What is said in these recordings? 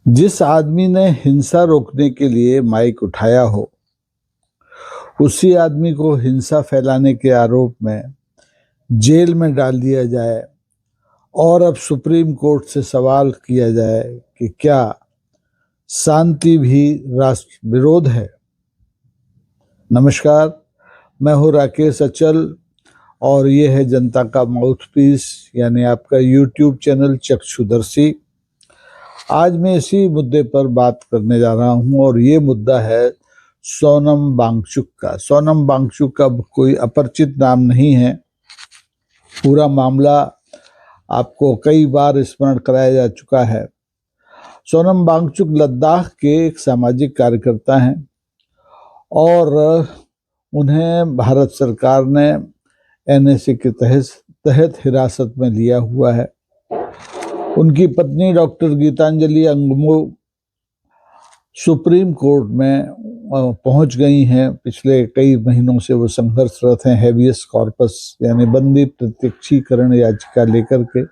जिस आदमी ने हिंसा रोकने के लिए माइक उठाया हो, उसी आदमी को हिंसा फैलाने के आरोप में जेल में डाल दिया जाए और अब सुप्रीम कोर्ट से सवाल किया जाए कि क्या शांति भी राष्ट्र विरोध है। नमस्कार, मैं हूँ राकेश अचल और ये है जनता का माउथपीस यानी आपका यूट्यूब चैनल चक्षुदर्शी। आज मैं इसी मुद्दे पर बात करने जा रहा हूँ और ये मुद्दा है सोनम वांगचुक का। सोनम वांगचुक का कोई अपरिचित नाम नहीं है। पूरा मामला आपको कई बार स्मरण कराया जा चुका है। सोनम वांगचुक लद्दाख के एक सामाजिक कार्यकर्ता हैं और उन्हें भारत सरकार ने एनएसए के तहत हिरासत में लिया हुआ है। उनकी पत्नी doctor Geetanjali Angmo supreme court में पहुंच गई हैं। पिछले कई महीनों से वो संघर्षरत हैं हेबियस कॉर्पस यानी बंदी प्रत्यक्षीकरण याचिका लेकर के।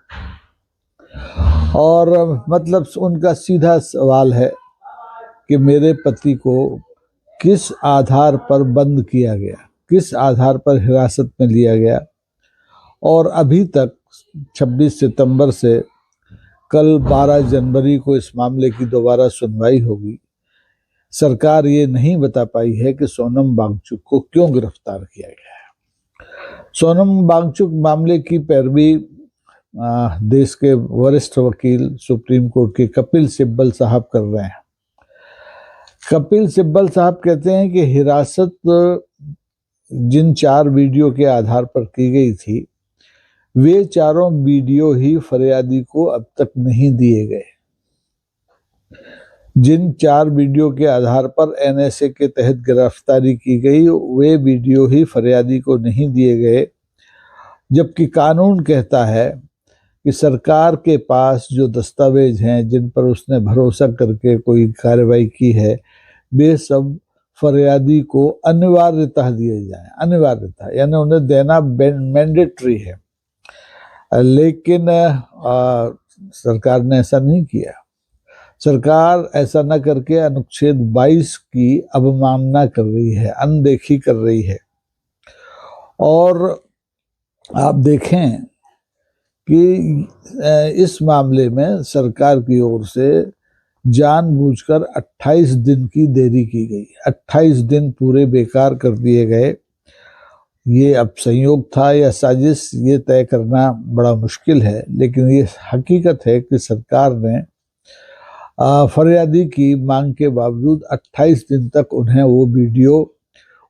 और मतलब उनका सीधा सवाल है कि मेरे पति को किस आधार पर बंद किया गया, किस आधार पर हिरासत में लिया गया। और अभी तक 26 सितंबर से कल 12 जनवरी को इस मामले की दोबारा सुनवाई होगी। सरकार ये नहीं बता पाई है कि सोनम वांगचुक को क्यों गिरफ्तार किया गया है। सोनम वांगचुक मामले की पैरवी देश के वरिष्ठ वकील सुप्रीम कोर्ट के कपिल सिब्बल साहब कर रहे हैं। कपिल सिब्बल साहब कहते हैं कि हिरासत जिन 4 वीडियो के आधार पर की गई थी, वे चारों वीडियो ही फरियादी को अब तक नहीं दिए गए। जिन 4 वीडियो के आधार पर एनएसए के तहत गिरफ्तारी की गई, वे वीडियो ही फरियादी को नहीं दिए गए, जबकि कानून कहता है कि सरकार के पास जो दस्तावेज हैं, जिन पर उसने भरोसा करके कोई कार्रवाई की है, वे सब फरियादी को अनिवार्यतः दिए जाएं। अनिवार्यतः यानी उन्हें देना मैंडेटरी है। लेकिन सरकार ने ऐसा नहीं किया। सरकार ऐसा न करके अनुच्छेद 22 की अवमानना कर रही है, अनदेखी कर रही है। और आप देखें कि इस मामले में सरकार की ओर से जानबूझकर 28 दिन की देरी की गई। 28 दिन पूरे बेकार कर दिए गए। ये अब संयोग था या साजिश, ये तय करना बड़ा मुश्किल है, लेकिन ये हकीकत है कि सरकार ने फरियादी की मांग के बावजूद 28 दिन तक उन्हें वो वीडियो,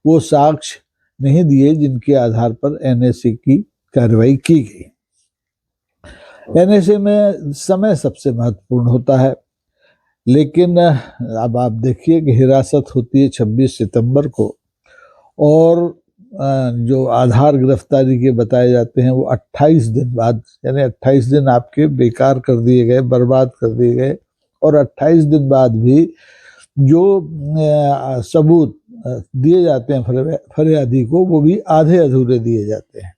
वो साक्ष्य नहीं दिए जिनके आधार पर एनएसए की कार्रवाई की गई। एनएसए में समय सबसे महत्वपूर्ण होता है, लेकिन अब आप देखिए कि हिरासत होती है 26 सितंबर को और जो आधार गिरफ्तारी के बताए जाते हैं वो 28 दिन बाद, यानी 28 दिन आपके बेकार कर दिए गए, बर्बाद कर दिए गए। और 28 दिन बाद भी जो सबूत दिए जाते हैं फरियादी को, वो भी आधे अधूरे दिए जाते हैं।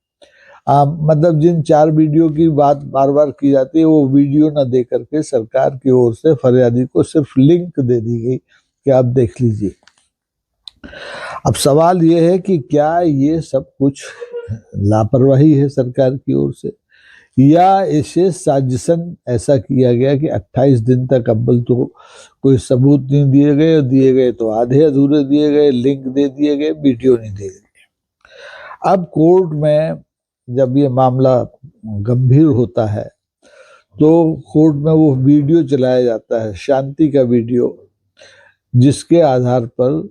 मतलब जिन 4 वीडियो की बात बार बार की जाती है, वो वीडियो न दे करके सरकार की ओर से फरियादी को सिर्फ लिंक दे दी गई कि आप देख लीजिए। अब सवाल ये है कि क्या ये सब कुछ लापरवाही है सरकार की ओर से, या इसे साजिशन ऐसा किया गया कि 28 दिन तक अव्वल तो कोई सबूत नहीं दिए गए, और दिए गए तो आधे अधूरे दिए गए, लिंक दे दिए गए, वीडियो नहीं दिए गए। अब कोर्ट में जब ये मामला गंभीर होता है तो कोर्ट में वो वीडियो चलाया जाता है, शांति का वीडियो, जिसके आधार पर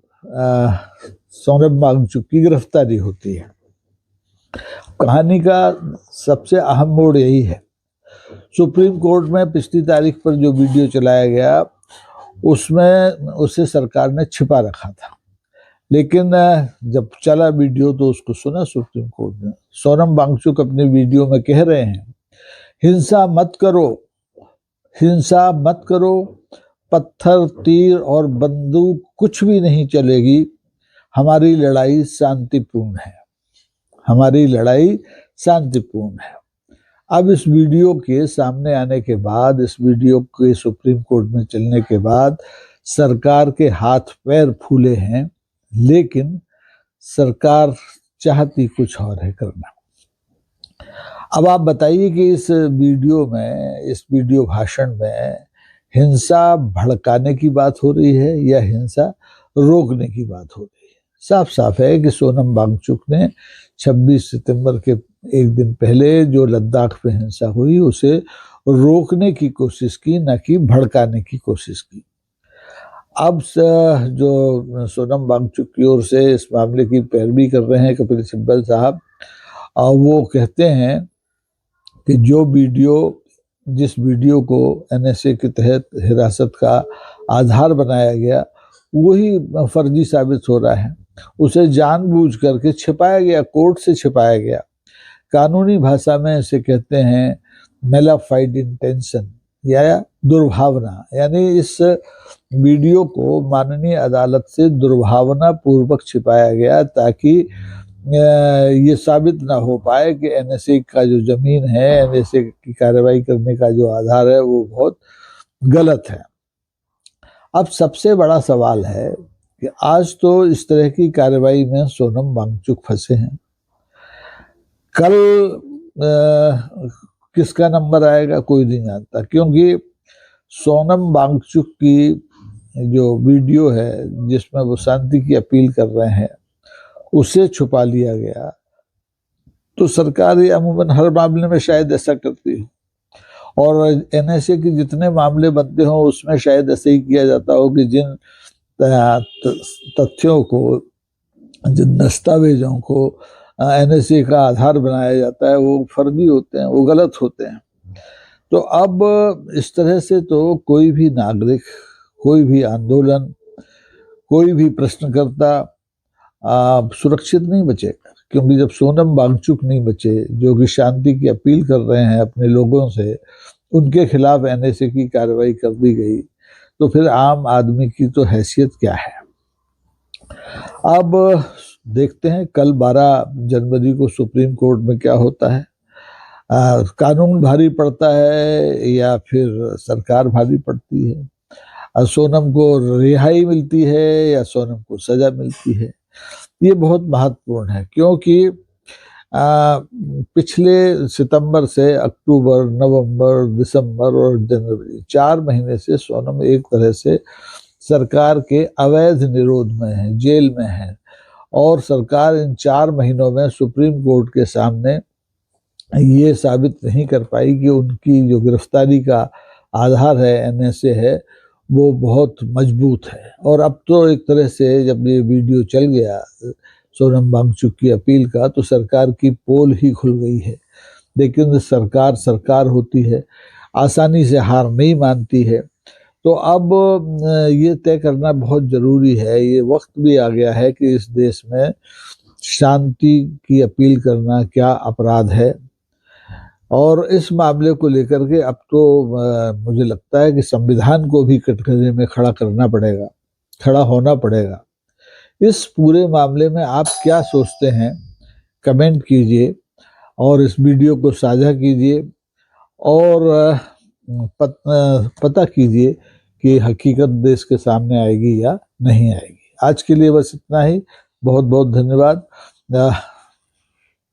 सोनम वांगचुक की गिरफ्तारी होती है। कहानी का सबसे अहम मोड़ यही है। सुप्रीम कोर्ट में पिछली तारीख पर जो वीडियो चलाया गया, उसमें उसे सरकार ने छिपा रखा था, लेकिन जब चला वीडियो तो उसको सुना सुप्रीम कोर्ट ने। सोनम वांगचुक अपने वीडियो में कह रहे हैं, हिंसा मत करो, हिंसा मत करो, पत्थर, तीर और बंदूक कुछ भी नहीं चलेगी, हमारी लड़ाई शांतिपूर्ण है, हमारी लड़ाई शांतिपूर्ण है। अब इस वीडियो के सामने आने के बाद, इस वीडियो के सुप्रीम कोर्ट में चलने के बाद सरकार के हाथ पैर फूले हैं, लेकिन सरकार चाहती कुछ और है करना। अब आप बताइए कि इस वीडियो में, इस वीडियो भाषण में हिंसा भड़काने की बात हो रही है या हिंसा रोकने की बात हो रही है? साफ साफ है कि सोनम वांगचुक ने 26 सितंबर के एक दिन पहले जो लद्दाख में हिंसा हुई उसे रोकने की कोशिश की, न कि भड़काने की कोशिश की। अब जो सोनम वांगचुक की ओर से इस मामले की पैरवी कर रहे हैं कपिल सिब्बल साहब, वो कहते हैं कि जिस वीडियो को एनएसए के तहत हिरासत का आधार बनाया गया वही फर्जी साबित हो रहा है। उसे जानबूझ करके छिपाया गया, कोर्ट से छिपाया गया। कानूनी भाषा में इसे कहते हैं मेलाफाइड इंटेंशन या दुर्भावना, यानी इस वीडियो को माननीय अदालत से दुर्भावना पूर्वक छिपाया गया ताकि ये साबित ना हो पाए कि एनएसए का जो जमीन है, एनएसए की कार्रवाई करने का जो आधार है वो बहुत गलत है। अब सबसे बड़ा सवाल है कि आज तो इस तरह की कार्रवाई में सोनम वांगचुक फंसे हैं, कल किसका नंबर आएगा कोई नहीं जानता, क्योंकि सोनम वांगचुक की जो वीडियो है जिसमें वो शांति की अपील कर रहे हैं उसे छुपा लिया गया। तो सरकार ये अमूमन हर मामले में शायद ऐसा करती है, और एनएसए के जितने मामले बनते हो उसमें शायद ऐसे ही किया जाता हो कि जिन तथ्यों को, जिन दस्तावेजों को एनएसए का आधार बनाया जाता है वो फर्जी होते हैं, वो गलत होते हैं। तो अब इस तरह से तो कोई भी नागरिक, कोई भी आंदोलन, कोई भी प्रश्नकर्ता सुरक्षित नहीं बचेगा, क्योंकि जब सोनम वांगचुक नहीं बचे जो कि शांति की अपील कर रहे हैं अपने लोगों से, उनके खिलाफ एनएसए की कार्रवाई कर दी गई, तो फिर आम आदमी की तो हैसियत क्या है। अब देखते हैं कल 12 जनवरी को सुप्रीम कोर्ट में क्या होता है। कानून भारी पड़ता है या फिर सरकार भारी पड़ती है, सोनम को रिहाई मिलती है या सोनम को सजा मिलती है, ये बहुत महत्वपूर्ण है। क्योंकि पिछले सितंबर से अक्टूबर, नवंबर, दिसंबर और जनवरी 4 महीने से सोनम एक तरह से सरकार के अवैध निरोध में है, जेल में है, और सरकार इन 4 महीनों में सुप्रीम कोर्ट के सामने ये साबित नहीं कर पाई कि उनकी जो गिरफ्तारी का आधार है, एनएसए है, वो बहुत मजबूत है। और अब तो एक तरह से जब ये वीडियो चल गया सोनम वांगचुक की अपील का, तो सरकार की पोल ही खुल गई है। लेकिन सरकार होती है, आसानी से हार नहीं मानती है। तो अब ये तय करना बहुत जरूरी है, ये वक्त भी आ गया है कि इस देश में शांति की अपील करना क्या अपराध है। और इस मामले को लेकर के अब तो मुझे लगता है कि संविधान को भी कटघरे में खड़ा करना पड़ेगा, खड़ा होना पड़ेगा। इस पूरे मामले में आप क्या सोचते हैं, कमेंट कीजिए और इस वीडियो को साझा कीजिए और पता कीजिए कि हकीकत देश के सामने आएगी या नहीं आएगी। आज के लिए बस इतना ही। बहुत बहुत धन्यवाद।